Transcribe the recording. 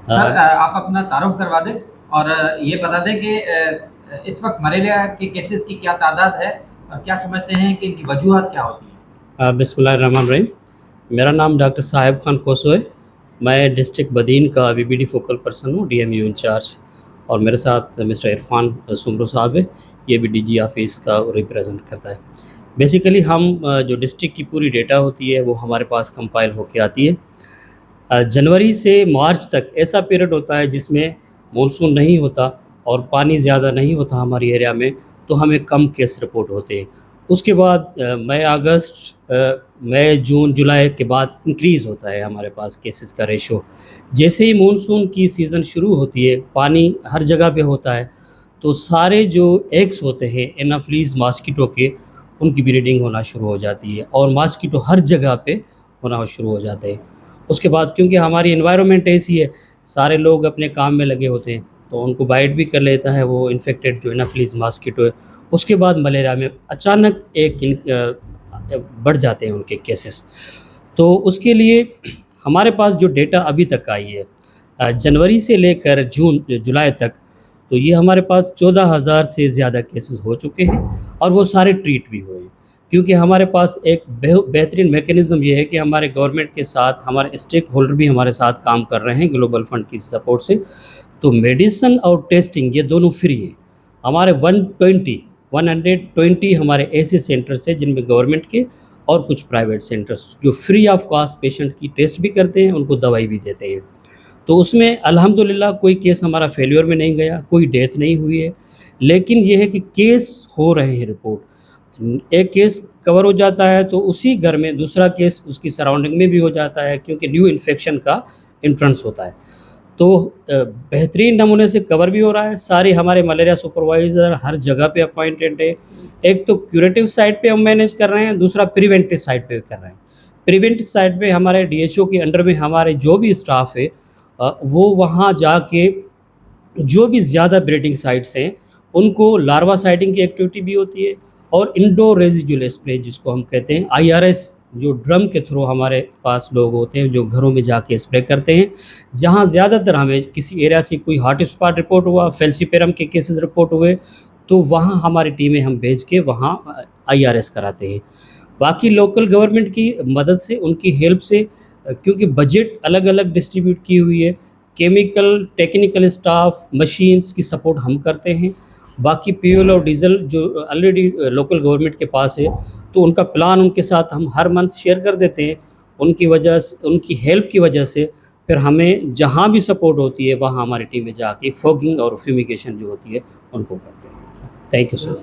سر آپ اپنا تعارف کروا دیں اور یہ بتا دیں کہ اس وقت ملیریا کے کیسز کی کیا تعداد ہے اور کیا سمجھتے ہیں کہ ان کی وجوہات کیا ہوتی ہیں؟ بسم اللہ الرحمن الرحیم. میرا نام ڈاکٹر صاحب خان کوسو ہے. میں ڈسٹرکٹ بدین کا B B D focal person ہوں, ڈی ایم یو انچارج, اور میرے ساتھ مسٹر عرفان سمرو صاحب ہے, یہ بھی ڈی جی آفس کا ریپریزنٹ کرتا ہے. بیسیکلی ہم جو ڈسٹرکٹ کی پوری ڈیٹا ہوتی ہے وہ ہمارے پاس کمپائل ہو کے آتی ہے. جنوری سے مارچ تک ایسا پیریڈ ہوتا ہے جس میں مونسون نہیں ہوتا اور پانی زیادہ نہیں ہوتا ہماری ایریا میں, تو ہمیں کم کیس رپورٹ ہوتے ہیں. اس کے بعد مئی جون جولائی کے بعد انکریز ہوتا ہے ہمارے پاس کیسز کا ریشو. جیسے ہی مونسون کی سیزن شروع ہوتی ہے, پانی ہر جگہ پہ ہوتا ہے, تو سارے جو ایگس ہوتے ہیں انافلیز ماسکیٹو کے, ان کی بریڈنگ ہونا شروع ہو جاتی ہے اور ماسکیٹو ہر جگہ پہ ہونا شروع ہو جاتے ہیں. اس کے بعد کیونکہ ہماری انوائرمنٹ ایسی ہے, سارے لوگ اپنے کام میں لگے ہوتے ہیں, تو ان کو بائٹ بھی کر لیتا ہے وہ انفیکٹڈ جو انافلیز ماسکیٹو ہے. اس کے بعد ملیریا میں اچانک بڑھ جاتے ہیں ان کے کیسز. تو اس کے لیے ہمارے پاس جو ڈیٹا ابھی تک آئی ہے جنوری سے لے کر جولائی تک, تو یہ ہمارے پاس 14,000 سے زیادہ کیسز ہو چکے ہیں اور وہ سارے ٹریٹ بھی ہوئے ہیں. کیونکہ ہمارے پاس ایک بہترین میکینزم یہ ہے کہ ہمارے گورنمنٹ کے ساتھ ہمارے اسٹیک ہولڈر بھی ہمارے ساتھ کام کر رہے ہیں گلوبل فنڈ کی سپورٹ سے. تو میڈیسن اور ٹیسٹنگ یہ دونوں فری ہیں. ہمارے 120 ہمارے ایسے سینٹرز ہیں جن میں گورنمنٹ کے اور کچھ پرائیویٹ سینٹرز جو فری آف کاسٹ پیشنٹ کی ٹیسٹ بھی کرتے ہیں, ان کو دوائی بھی دیتے ہیں. تو اس میں الحمدللہ کوئی کیس ہمارا فیلیور میں نہیں گیا, کوئی ڈیتھ نہیں ہوئی ہے. لیکن یہ ہے کہ کیس ہو رہے ہیں رپورٹ. ایک کیس کور ہو جاتا ہے تو اسی گھر میں دوسرا کیس اس کی سراؤنڈنگ میں بھی ہو جاتا ہے, کیونکہ نیو انفیکشن کا انٹرنس ہوتا ہے. تو بہترین نمونے سے کور بھی ہو رہا ہے. سارے ہمارے ملیریا سپروائزر ہر جگہ پہ اپوائنٹڈ ہے. ایک تو کیوریٹیو سائڈ پہ ہم مینیج کر رہے ہیں, دوسرا پریونٹیو سائڈ پہ کر رہے ہیں. پریونٹیو سائڈ پہ ہمارے ڈی ایچ او کے انڈر میں ہمارے جو بھی اسٹاف ہے وہ وہاں جا کے جو بھی زیادہ بریڈنگ سائٹس ہیں ان کو لاروا سائٹنگ کی ایکٹیویٹی بھی ہوتی ہے, اور انڈور ریزیڈول اسپرے جس کو ہم کہتے ہیں IRS, جو ڈرم کے تھرو ہمارے پاس لوگ ہوتے ہیں جو گھروں میں جا کے اسپرے کرتے ہیں. جہاں زیادہ تر ہمیں کسی ایریا سے کوئی ہاٹ اسپاٹ رپورٹ ہوا, فیلسیپیرم کے کیسز رپورٹ ہوئے, تو وہاں ہماری ٹیمیں ہم بھیج کے وہاں IRS کراتے ہیں. باقی لوکل گورنمنٹ کی مدد سے, ان کی ہیلپ سے, کیونکہ بجٹ الگ الگ ڈسٹریبیوٹ کی ہوئی ہے, کیمیکل ٹیکنیکل اسٹاف مشینز کی سپورٹ ہم کرتے ہیں. باقی فیول اور ڈیزل جو آلریڈی لوکل گورنمنٹ کے پاس ہے, تو ان کا پلان ان کے ساتھ ہم ہر منتھ شیئر کر دیتے ہیں. ان کی وجہ سے, ان کی ہیلپ کی وجہ سے پھر ہمیں جہاں بھی سپورٹ ہوتی ہے وہاں ہماری ٹیمیں جا کے فوگنگ اور فیومیگیشن جو ہوتی ہے ان کو کرتے ہیں. Thank you sir.